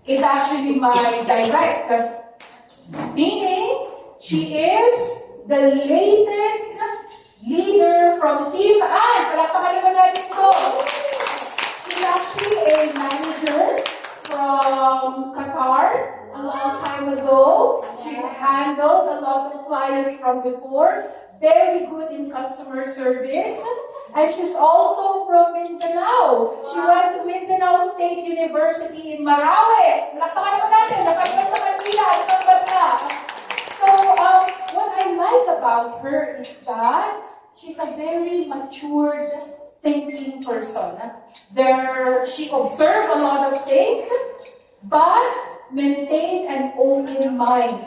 is actually my direct. Meaning, she is the latest leader from Team Ann. Palakpakan naman natin ito. She's actually a manager from Qatar a long time ago. She's handled a lot of clients from before. Very good in customer service. And she's also from Mindanao. She went to Mindanao State University in Marawi. Palakpakan naman natin. Nakaiwas sa Manila. So, what I like about her is that she's a very matured thinking person. She observed a lot of things, but maintained an open mind.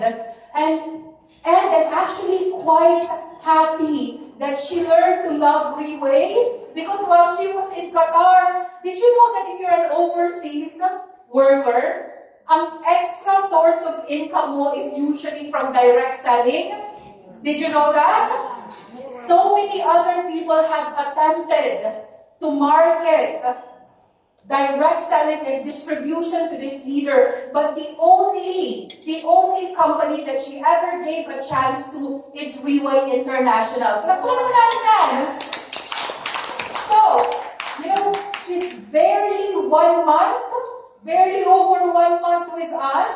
And I'm actually quite happy that she learned to love Riway, because while she was in Qatar, did you know that if you're an overseas worker, ang extra source of income mo is usually from direct selling? Did you know that? So many other people have attempted to market direct selling and distribution to this leader, but the only company that she ever gave a chance to is Riway International. So, she's barely over 1 month with us,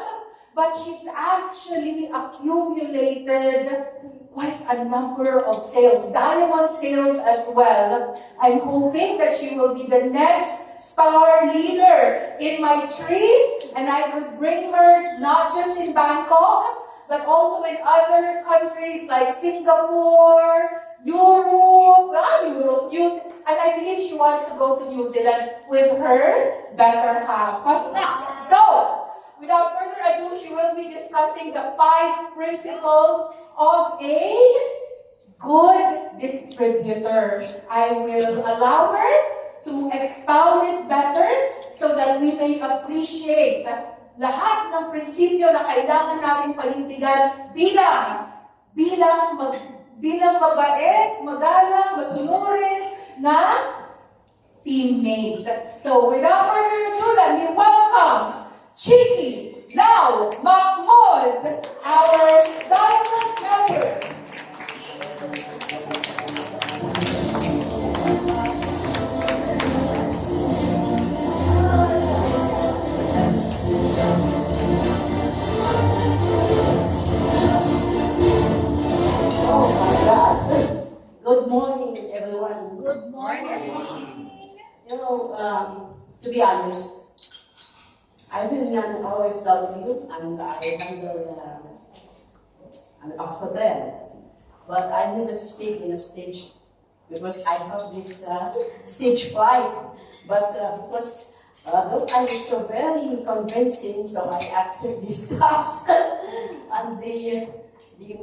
but she's actually accumulated quite a number of sales, diamond sales as well. I'm hoping that she will be the next star leader in my tree, and I would bring her not just in Bangkok, but also in other countries like Singapore, Europe, and I believe she wants to go to New Zealand with her better half. So, without further ado, she will be discussing the 5 principles of a good distributor. I will allow her to expound it better so that we may appreciate lahat ng prinsipyo na kailangan natin panindigan bilang mabait, magalang, masunurin na teammate. So without further ado, let me welcome Chiki Lau Mahmood, our diamond member. Good morning, everyone. Good morning. To be honest, I've been an OFW and I handle an hotel, but I never speak in a stage because I have this stage fright. But because though I was so very convincing, so I accept this task. And the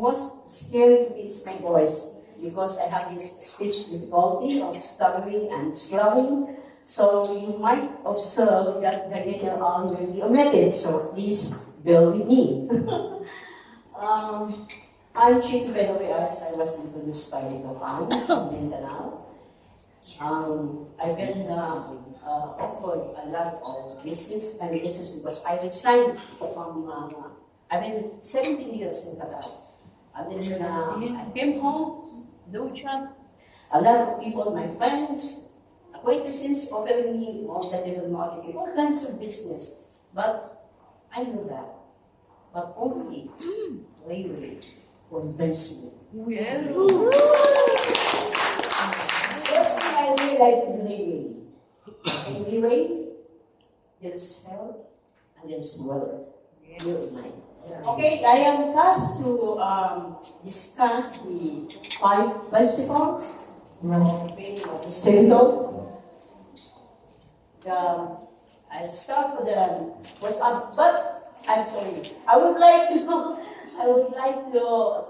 most scary to me is my voice, because I have this speech difficulty of stuttering and slurring. So you might observe that the little on will be omitted, so please bear with me. I'm Chiki, by the way, as I was introduced by Lopan from Mindanao. I've been offered a lot of business because I resigned from, I've been 17 years in Qatar. And then I came home, no job. A lot of people, my friends, acquaintances, offering me all the different marketing, all kinds of business. But I know that. But only Riway convinced me. First thing I realized in Riway. In Riway, there's health and there's wealth. You're mine. Okay, I am tasked to discuss the 5 principles of being a distributor. I'll start with but I'm sorry. I would like to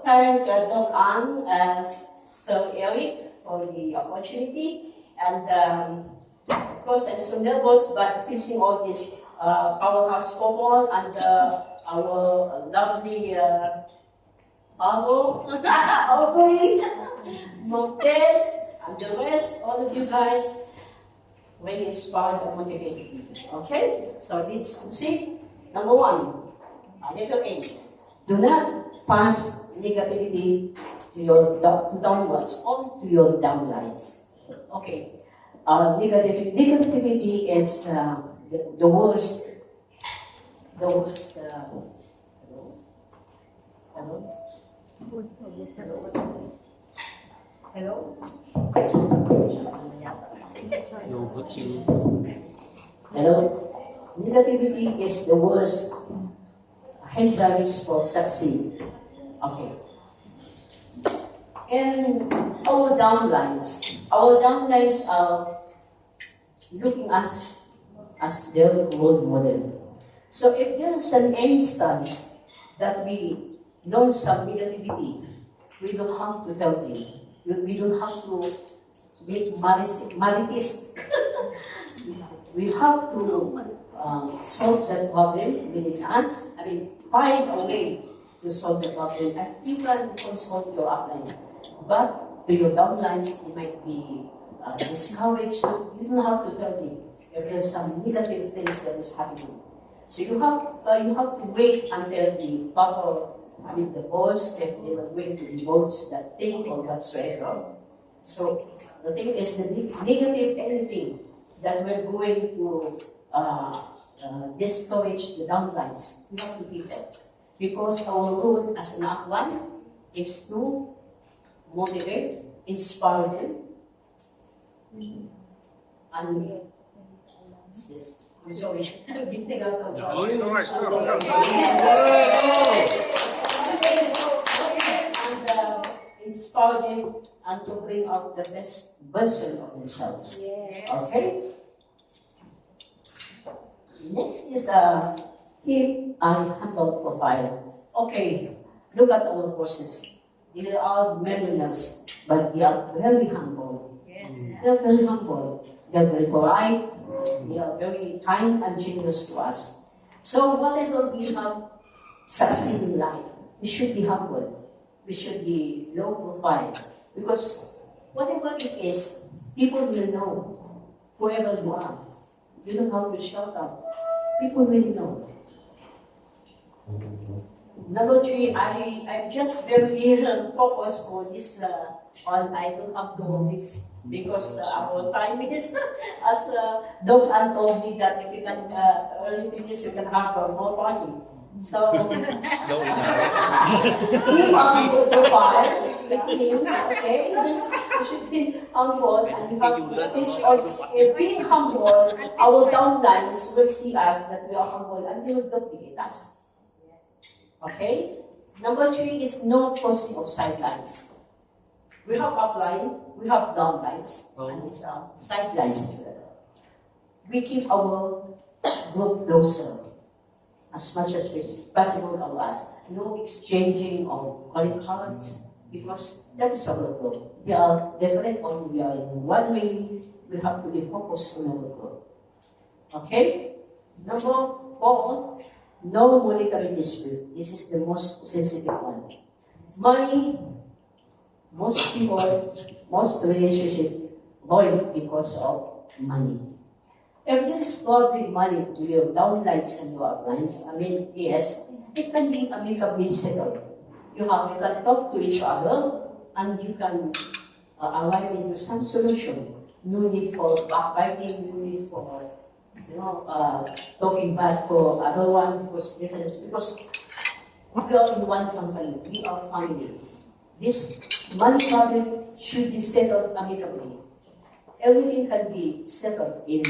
thank Doc Ann and Sir Eric for the opportunity, and of course I'm so nervous, but facing all this powerhouse couple and our lovely Pablo, Audrey, Montez, and the rest, all of you guys, really inspired and motivated me. Okay? So let's proceed. Number one, letter A. Do not pass negativity to your downwards or to your downlines. Okay. Negativity is the worst. The worst. Hello? Hello? Hello? Negativity is the worst hindrance for succeed. Okay. And our downlines are looking us as their role model. So if there is an instance that we know some negativity, we don't have to tell them. We don't have to make malitis. We have to solve that problem within us. Find a way to solve the problem, and you can consult your upline. But to your downlines, you might be discouraged. So you don't have to tell them if there's some negative things that is happening. So you have to wait until the boss, if they are going to divulge that thing or whatsoever. So the thing is, the negative anything that we're going to discourage the downlines, we have to keep it. Because our role as an upline is to motivate, inspire them, and what's this? I'm sorry. Getting out of and inspire them and to bring out the best version of themselves. Yes. Okay? Next is keep and humble profile. Okay, look at our bosses. They are millionaires, but they are very humble. Yes. They are very humble. They are very polite. They are very kind and generous to us. So whatever we have succeed in life, we should be humble. We should be low profile. Because whatever it is, people will know whoever you are. You don't have to shout out. People will know. Number three, I'm just very focused on this on I don't have to mix because our time is as Dog Ann told me that if you can only finish, you can have more money. So keep on profile, it means okay, you should be humble and you have to teach us. If being humble, our downlines will see us that we are humble and they will duplicate us. Okay? Number three is no crossing of sidelines. We have upline, we have downlines, and these are sidelines together. We keep our group closer as much as possible of us. No exchanging of calling cards, because that is our group. They are different, or we are in one way, we have to be focused on our group. Okay? Number four, no monetary dispute. This is the most sensitive one. Money, most people, most relationship void because of money. If there is God with money to your downlines and your uplines, yes, it can be amicably settled. You can talk to each other and you can arrive into some solution. No need for backbiting, no need for talking bad for other one, because we are in one company, we are family. This money problem should be settled amicably. Everything can be settled in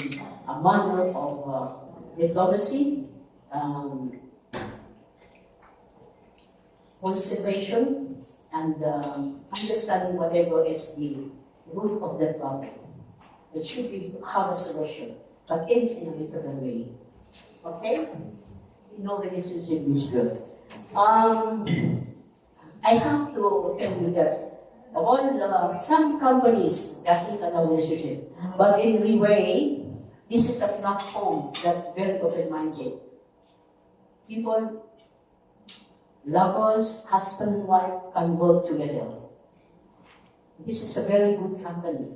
a manner of diplomacy, consideration, and understanding whatever is the root of that problem. It should have a solution, but in a amicable way. Okay? You know the relationship is good. I have to tell you that some companies doesn't allow relationship, but in a way, this is a platform that's very open-minded. People, lovers, husband and wife can work together. This is a very good company.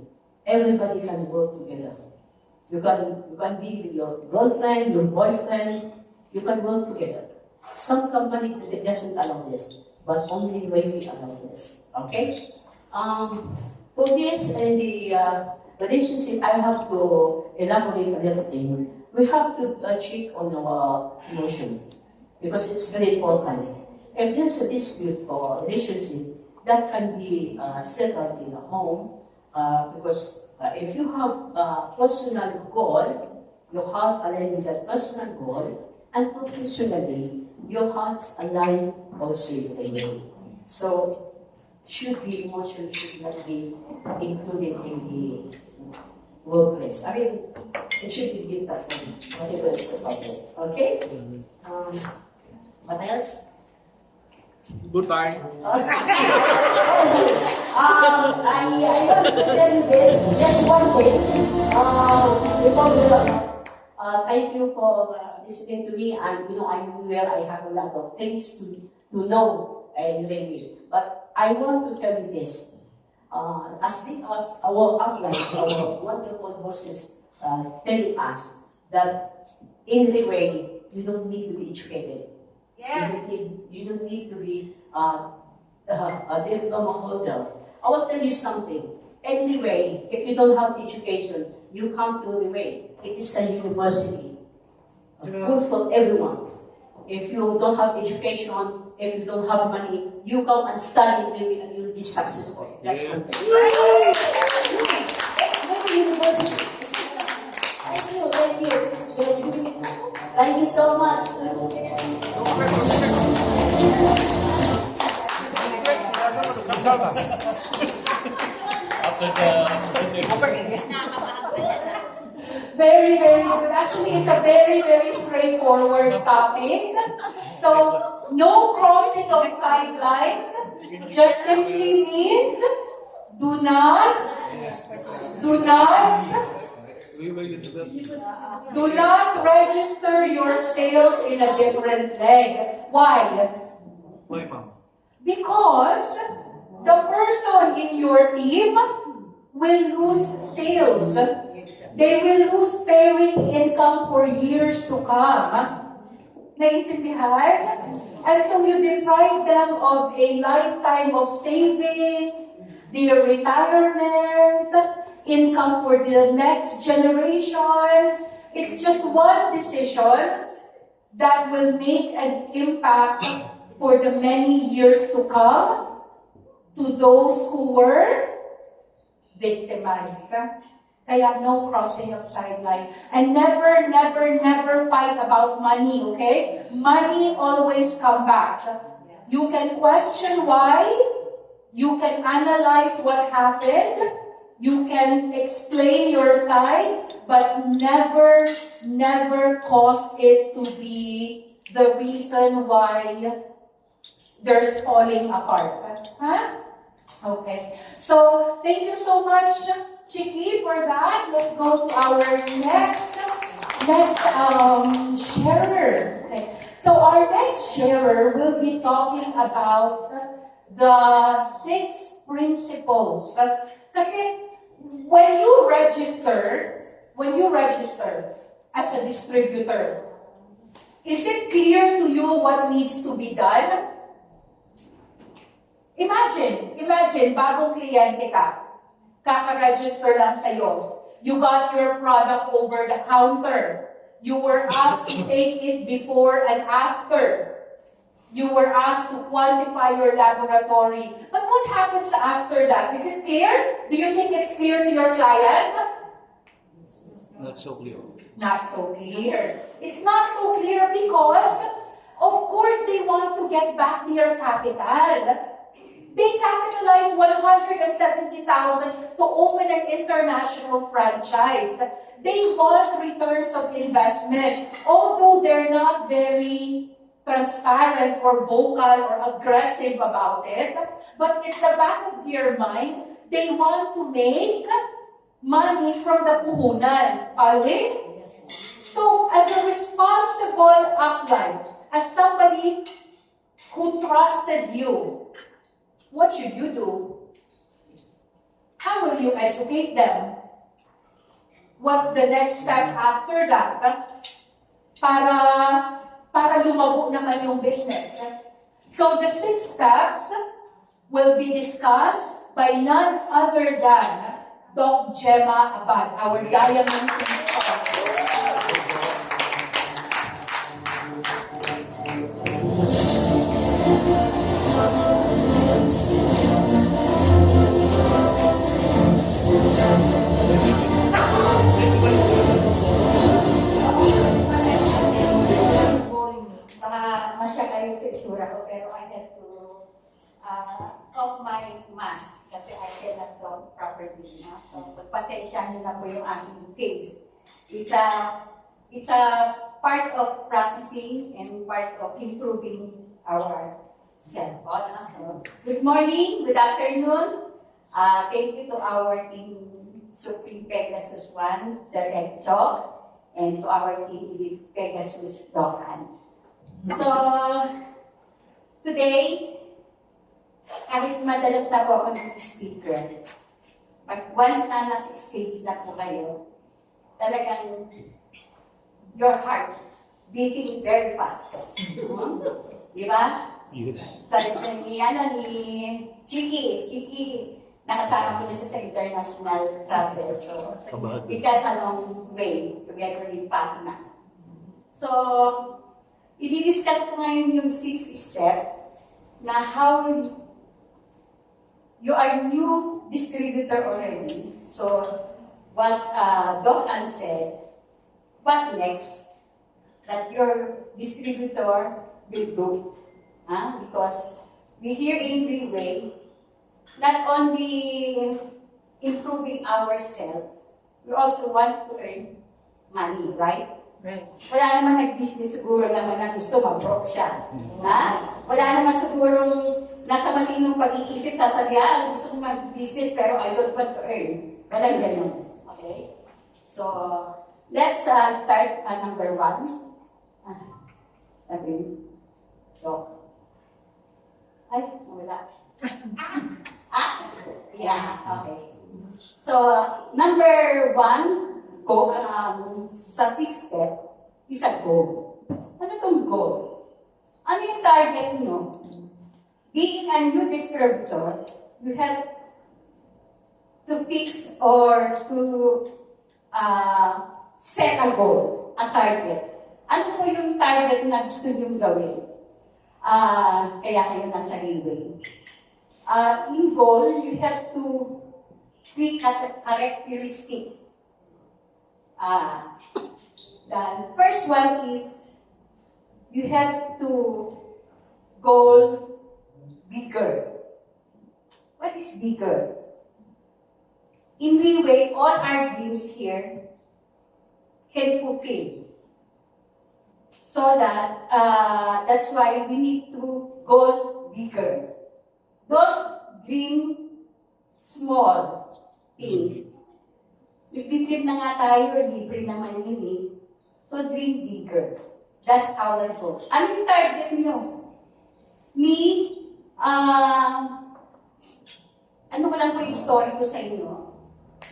Everybody can work together. You can be with your girlfriend, your boyfriend, you can work together. Some company doesn't allow this, but only when we allow this. Okay? For this and the relationship, I have to elaborate a little thing. We have to check on our emotion because it's very important. If there's a dispute or relationship, that can be settled in a home because if you have a personal goal, your heart aligns with that personal goal, and professionally, your hearts align also with the will. So, should be emotion should not be included in the workplace. I mean, it should be given that way, whatever is the problem. Okay? What else? Goodbye. I want to tell you this, just one thing. Before we thank you for listening to me, and you know, I'm well, I have a lot of things to know and learn with. But I want to tell you this. As our uplines, our wonderful bosses telling us that in the way, you don't need to be educated. Yes. You don't need to be a diploma holder. I will tell you something. Anyway, if you don't have education, you come to the way. It is a university. Good for everyone. If you don't have education, if you don't have money, you come and study and you'll be successful. That's one thing. That's a university. Thank you. It's very good. Thank you so much. Very, very good. Actually, it's a very, very straightforward topic. So, no crossing of sidelines just simply means do not register your sales in a different leg. Why? Why, ma'am? Because the person in your team will lose sales. They will lose pairing income for years to come. Naintindihan? And so you deprive them of a lifetime of savings, their retirement, income for the next generation. It's just one decision that will make an impact for the many years to come to those who were victimized. Kaya no crossing of sideline. And never, never, never fight about money, okay? Money always come back. You can question why. You can analyze what happened. You can explain your side, but never, never cause it to be the reason why there's falling apart. Huh? Okay. So, thank you so much, Chiki, for that. Let's go to our next sharer. Okay. So our next sharer will be talking about the 6 principles. Kasi when you register as a distributor, is it clear to you what needs to be done? Imagine, bagong kliyente ka. Kaka-register lang sa'yo. You got your product over the counter. You were asked to take it before and after. You were asked to quantify your laboratory. But what happens after that? Is it clear? Do you think it's clear to your client? Not so clear. Not so clear. It's not so clear because, of course, they want to get back their capital. They capitalized $170,000 to open an international franchise. They want returns of investment, although they're not very transparent or vocal or aggressive about it. But in the back of their mind, they want to make money from the puhunan. Following? So, as a responsible upline, as somebody who trusted you, what should you do? How will you educate them? What's the next step after that? para lumago naman yung business. So the 6 steps will be discussed by none other than Doc Gemma Abad, our Diamond Principal. Baka masya kayo sa itsura ko, pero I had to off my mask kasi I cannot talk properly. No? So, pagpasensya niyo na po yung aking face. It's a part of processing and part of improving our self. So, good morning, good afternoon. Thank you to our team Supreme Pegasus 1, Sir Ed Chok, and to our team Elite Pegasus Dokan. So, today, kahit madalas na po ako nag-speaker, but once na nasa stage na po kayo, talagang your heart beating very fast. Di ba? Yes. Sabi ni Chiki, nakasama ko na siya sa international travel. So, we got a long way together with Fatima. So, i-discuss ko ngayon yung 6th step na how you are new distributor already. So, what Doc Ann said, what next that your distributor will do? Because we here in Relay, not only improving ourselves, we also want to earn money, right? Right. Wala naman nag-business siguro naman na gusto mag-broke siya. Wala naman sigurong nasa matinong pag-iisip, sasabihan, gusto kong mag-business pero I don't want to earn. Walang ganun. Okay? So, let's start number 1. So, ay, wala. Yeah, okay. So, number 1, go, sa 6th step, is a goal. Ano itong goal? Ano yung target nyo? Being a new distributor, you have to fix or to set a goal, a target. Ano po yung target na gusto nyo gawin? Kaya kayo nasa Relay. In goal, you have to three characteristics. The first one is you have to goal bigger. What is bigger? In Relay, all our dreams here can fulfill. So that's why we need to goal bigger. Don't dream small things. Nagdi-dream na nga tayo, libre naman yun eh. So dream bigger. That's our goal. Ano yung target nyo? Me, ano ko lang po yung story ko sa inyo.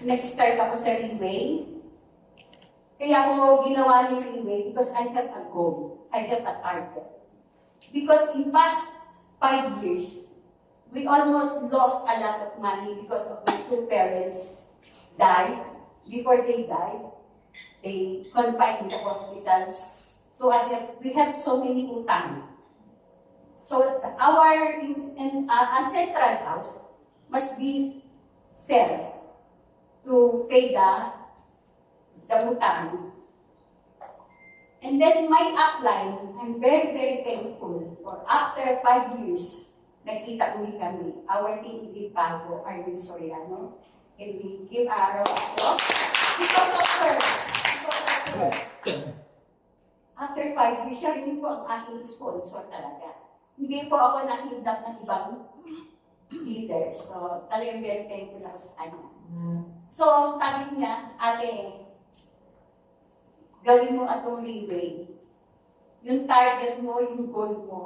Nag-start ako sa Relay. Kaya ako ginawa ni Relay because I have a goal. I have a target. Because in past 5 years, we almost lost a lot of money because of my 2 parents died. Before they died, they confined in the hospital. So we have so many utang. So our ancestral house must be sold to pay the utang. And then my upline, I'm very, very thankful for after 5 years, nagkita uli kami. Our team Elite Bago, Arvin Soriano, and we give a round of applause because of her. After 5 years, siya rin po ang aking sponsor talaga. Hindi po ako nakidnap ng ibang leader. So, talagang very thankful ako sa kanya. So, sabi niya, ate, gawin mo atong Relay. Yung target mo, yung goal mo,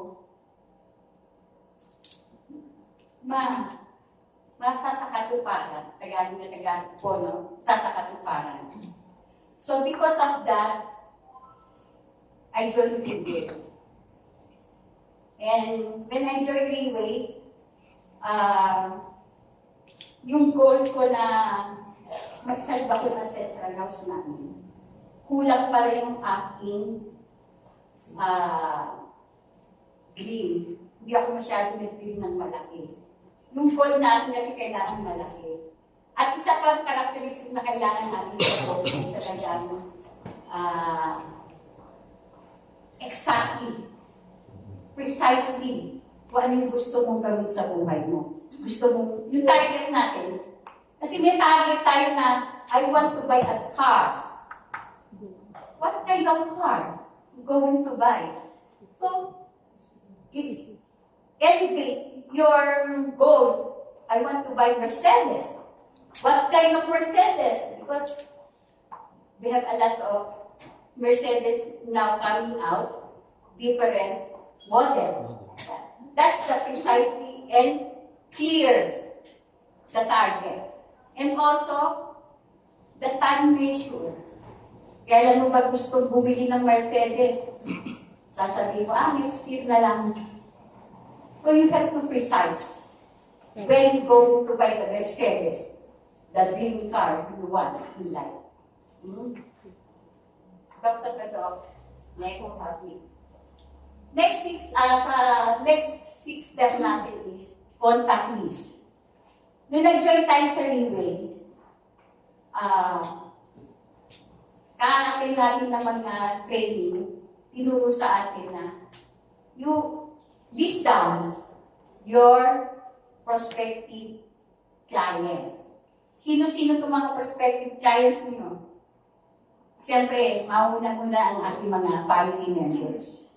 masasakatuparan. Tagalog na Tagalog po, no? Sasakatuparan. So, because of that, I joined Relay. And when I joined Railway, yung goal ko na magsalba ko ng ancestral house namin, kulang pa rin yung aking dream. Hindi ako masyado nag-dream ng malaki. Yung goal natin kasi kailangan malaki. At isa pang characteristic na kailangan natin sa goal, talagang exactly, precisely, kung ano yung gusto mong gawin sa buhay mo. Gusto mong, yung target natin. Kasi may target tayo na, I want to buy a car. What kind of car you going to buy? So, elevate your goal. I want to buy Mercedes. What kind of Mercedes? Because we have a lot of Mercedes now coming out, different model. That's the precisely and clear the target. And also, the time measure. Kailan mo ba gusto bumili ng Mercedes? Sasabihin mo, next year na lang. So you have to precise. When you go to buy the Mercedes, the dream car you want in life. Dr. Pedro, happy. Next six step natin is contact list. Nung nag-join tayo sa Railway, kakakin natin ng mga training, tinuro sa atin na you list down your prospective client. Sino-sino itong mga prospective clients niyo? Siyempre, mauna muna ang ating mga family members.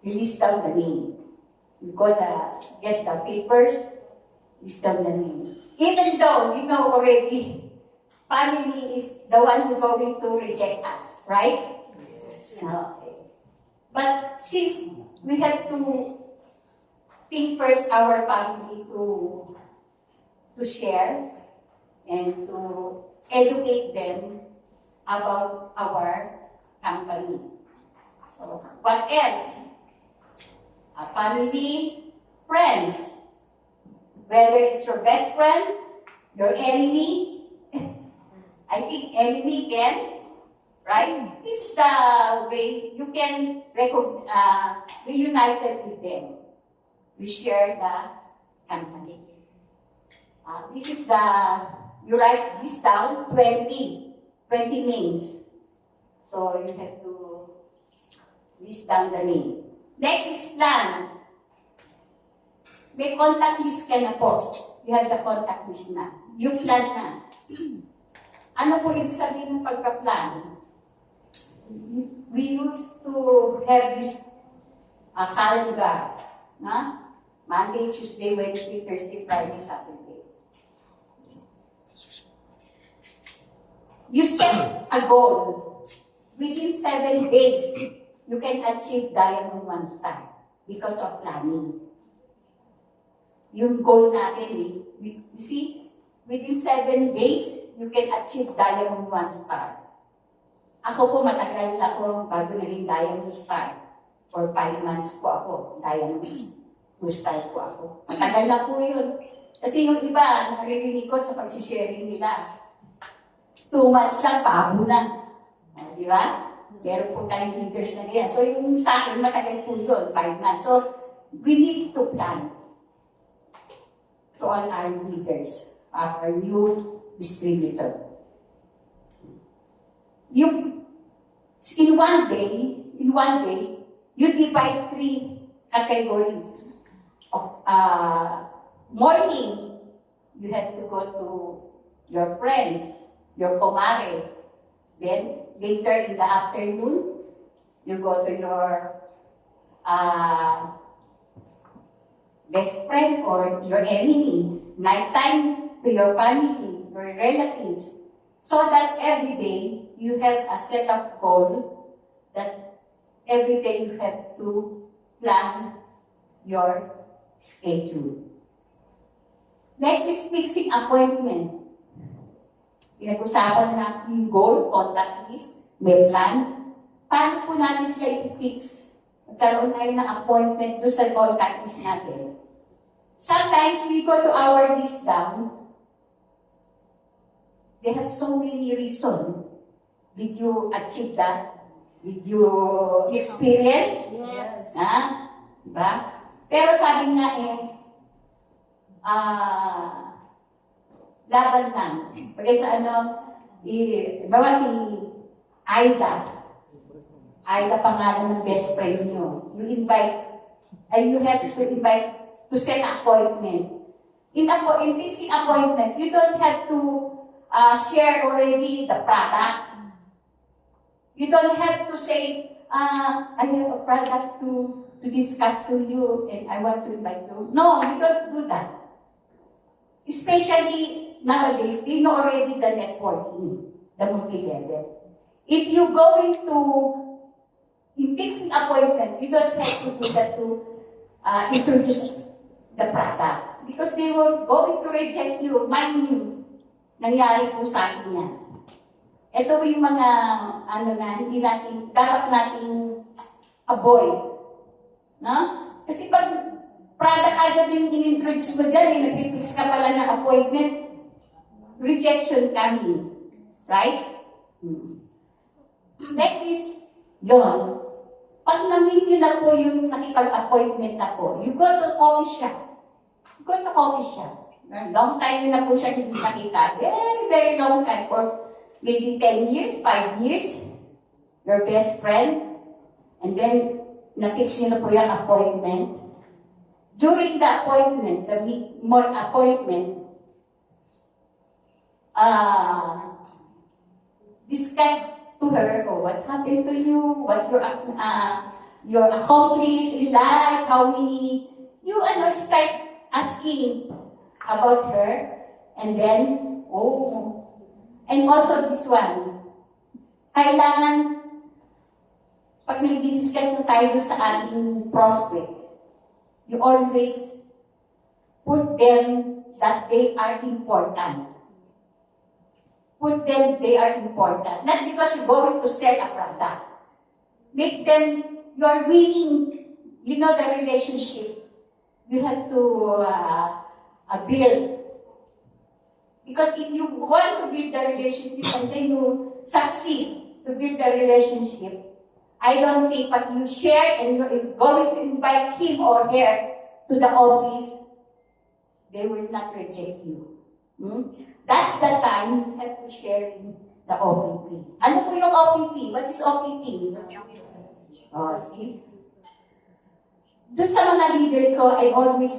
You list down the name. You get the papers, list down the name. Even though you know already, family is the one who's going to reject us, right? Yes. Okay. But since we have to think first our family to share and to educate them about our company. So, what else? Family, friends. Whether it's your best friend, your enemy, I think enemy can, right? This is the way you can be united with them. We share the company. This is you write this down, 20 names. So you have to list down the name. Next is plan. May contact list ka na po. You have the contact list na. You plan na. Ano po ibig sabihin ng pagka-plan? We used to have this calendar. Monday, Tuesday, Wednesday, Thursday, Friday, Saturday. You set a goal. Within 7 days, you can achieve Diamond 1 star because of planning. Yung goal natin, you see, within 7 days, you can achieve Diamond 1 star. Ako po, matagal ako bago naging Diamond star. For 5 months po ako, Diamond 2 star po ako. Matagal na po yun. Kasi yung iba, naririnig ko sa pag-sharing nila, 2 months lang, paabo na. Di ba? Meron po tayong leaders na ganyan. So yung sa akin, matagal po yun, 5 months. So, we need to plan. To all our leaders, our new distributor. In one day, you divide 3 categories. Morning, you have to go to your friends, your kumare. Then, later in the afternoon, you go to your best friend or your enemy. Nighttime to your family, your relatives. So that every day, you have a set of goal that every day you have to plan your schedule. Next is fixing appointment. Pinag-usapan na yung goal, contact list, may plan. Paano po natin sila i-fix? Nagkaroon tayo ng appointment doon sa contact list natin. Sometimes we go to our list down. They have so many reasons. Did you achieve that? Did you experience? Yes. Ha? Diba? Pero sabi nga laban lang. Pagka sa bawa si Aida. Aida pangalan ng best friend nyo. You have to invite to set appointment. In fixing appointment, you don't have to share already the product. You don't have to say, I have a product to discuss to you and I want to invite you. No, you don't do that. Especially nowadays, they know already the networking, the multi-level. If you go in fixing appointment, you don't have to do that to introduce the product. Because they will going to reject you. Mind you, nangyari po sa akin yan. Ito yung mga, hindi natin, dapat nating avoid. No? Kasi pag product agad yung in-introduce mo dyan, nag-fix ka pala ng appointment, rejection coming. Right? Next is, yun. Pag na-meet nyo na po yung nakipag-appointment na po, you go to coffee shop. You go to coffee shop. Long time nyo na po siya hindi nakita. Very, very long time. For maybe 10 years, 5 years. Your best friend. And then, na-fix nyo na po yung appointment. During the appointment, discuss to her, what happened to you, what your accomplished in life, how many, you start asking about her, and then, and also this one, kailangan, pag nag-discuss na tayo sa ating prospect, you always put them that they are important. Put them, they are important. Not because you're going to sell a product. Make them, you're willing, the relationship. You have to build. Because if you want to build the relationship and then you succeed to build the relationship, I don't think what you share and you're going to invite him or her to the office, they will not reject you. That's the time you have to share the OPP. Ano po yung OPP? What is OPP? See? Doon sa mga leaders ko, I always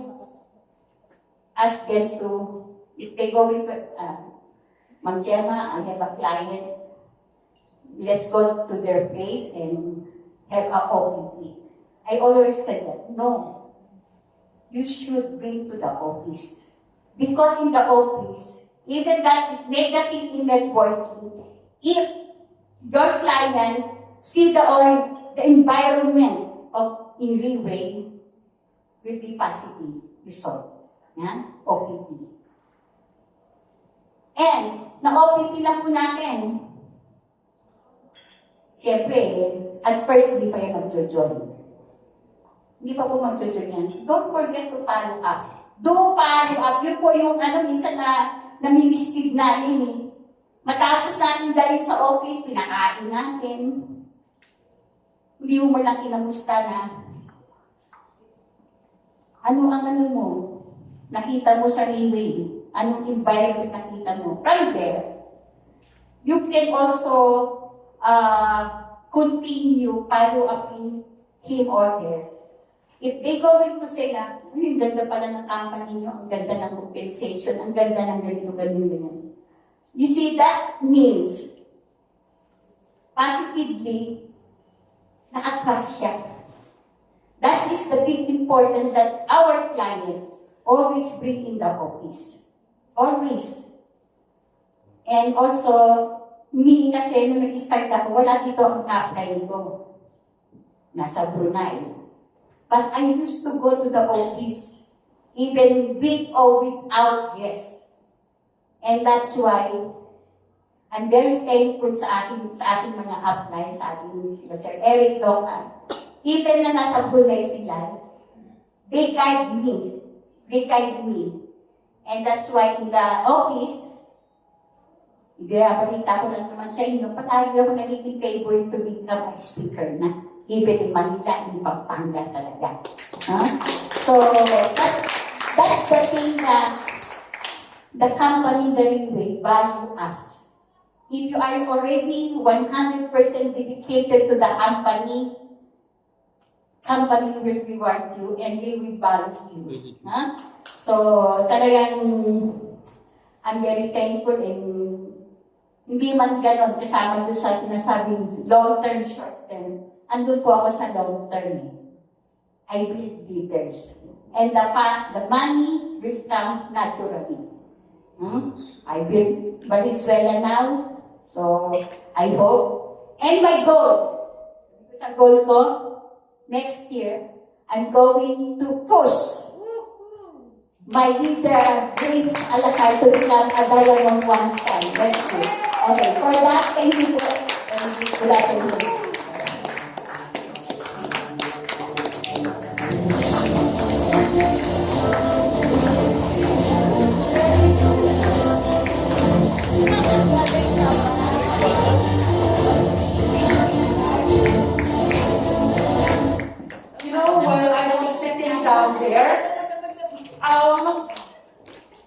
ask them to, if they go with, Ma'am Gemma, I have a client, let's go to their face and have a OPP. I always say that, no, you should bring to the office. Because in the office, even that is negative in networking, if your client see the environment in Reway, will be positive result. OPP. And, na-OPP lang po natin. Siyempre, at first, hindi pa yan mag-join. Hindi pa po mag-join yan. Don't forget to follow up. Do follow up. Yun po yung minsan na nami-mislead natin Matapos natin dalhin sa office, pinakain natin. Hindi mo lang kinamusta na ano ang mo, nakita mo sa Reway, anong environment nakita mo. From there, you can also continue follow upping him or her. If they going to say na, ang ganda pala ng company nyo, ang ganda ng compensation, ang ganda ng ganito, ganyan. You see, that means positively na-attract siya. That is the big important that our client always bring in the office. Always. And also, me kasi nung nag-start ako, wala dito ang apply ko. Nasa Brunei. But I used to go to the office, even with or without guests. And that's why I'm very thankful sa ating mga upline, sa ating sila Sir Eric Dokan. Even na nasa Brunei sila, they guide me. They guide me. And that's why in the office, balita ko lang naman sa inyo, palagi ako nagiging favorite to become a speaker na. Even in Manila, in Pampanga talaga. Huh? So, that's the thing that the company, the Railway, value us. If you are already 100% dedicated to the company will reward you and they will value you. Huh? So, talagang I'm very thankful and hindi man ganon kasama doon sa sinasabing long-term, short-term. Andun po ako sa long-term. I build leaders. And the money will come naturally. I build Venezuela now. So, I hope. And my goal, sa goal ko, next year, I'm going to push my leader, Grace Alakay, to become a Diamond 1 star next year. Okay, for that, thank you po. Good afternoon. You know, while I was sitting down there,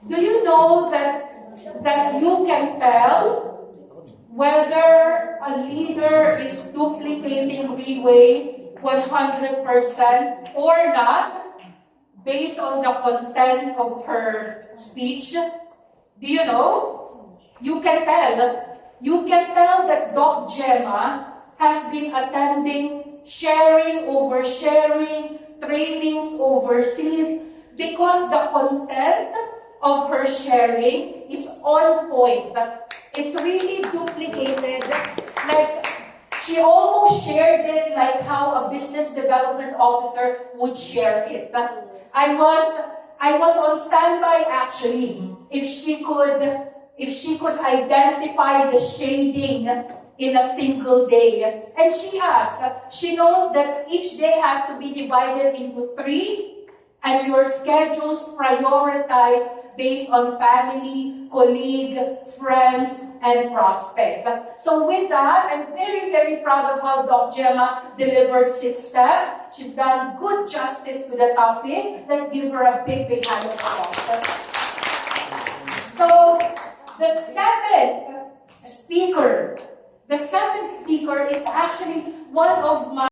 do you know that you can tell whether a leader is duplicating Relay 100% or not based on the content of her speech? Do you know? You can tell. You can tell that Doc Gemma has been attending sharing over sharing, trainings overseas, because the content of her sharing is on point. It's really duplicated. Like, she almost shared it like how a business development officer would share it. I was on standby actually. If she could identify the shading in a single day. And she has. She knows that each day has to be divided into 3, and your schedules prioritize based on family, colleague, friends, and prospect. So with that, I'm very, very proud of how Doc Gemma delivered 6 steps. She's done good justice to the topic. Let's give her a big, big hand of applause. So, the seventh speaker is actually one of my